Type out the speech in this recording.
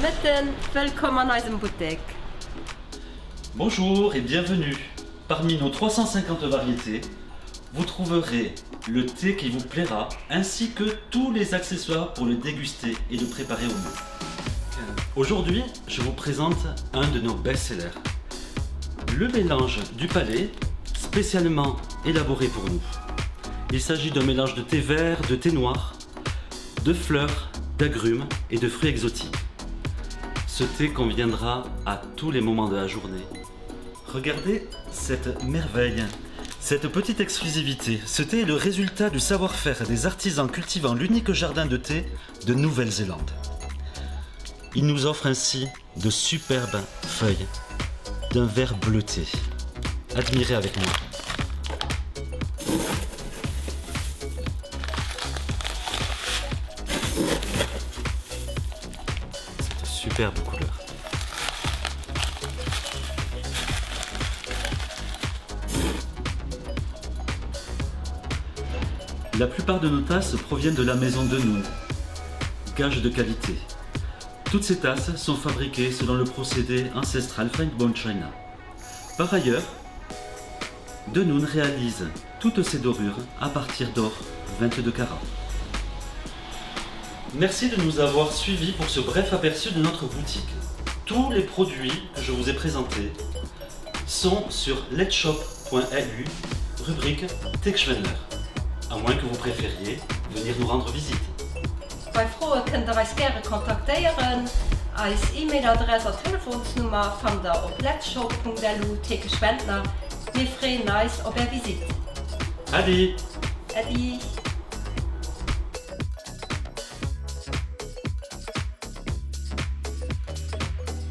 Mitten, willkommen an unserem Boutique. Bonjour et bienvenue. Parmi nos 350 variétés, vous trouverez le thé qui vous plaira ainsi que tous les accessoires pour le déguster et le préparer au mieux. Aujourd'hui, je vous présente un de nos best-sellers. Le mélange du palais, spécialement élaboré pour nous. Il s'agit d'un mélange de thé vert, de thé noir, de fleurs, d'agrumes et de fruits exotiques. Ce thé conviendra à tous les moments de la journée. Regardez cette merveille, cette petite exclusivité. Ce thé est le résultat du savoir-faire des artisans cultivant l'unique jardin de thé de Nouvelle-Zélande. Il nous offre ainsi de superbes feuilles d'un vert bleuté. Admirez avec moi. Cette superbe couleur. La plupart de nos tasses proviennent de la maison de Noon, gage de qualité. Toutes ces tasses sont fabriquées selon le procédé ancestral Fine Bone China. Par ailleurs, De Noon réalise toutes ses dorures à partir d'or 22 carats. Merci de nous avoir suivis pour ce bref aperçu de notre boutique. Tous les produits que je vous ai présentés sont sur letshop.lu, rubrique Techschwendler, à moins que vous préfériez venir nous rendre visite. Bei Frauen könnt ihr uns gerne kontaktieren. Als E-Mail-Adresse und Telefonsnummer findet ihr auf letshop.lu Techschwendler. Wir freuen uns auf eure Visite. Allez! Adi!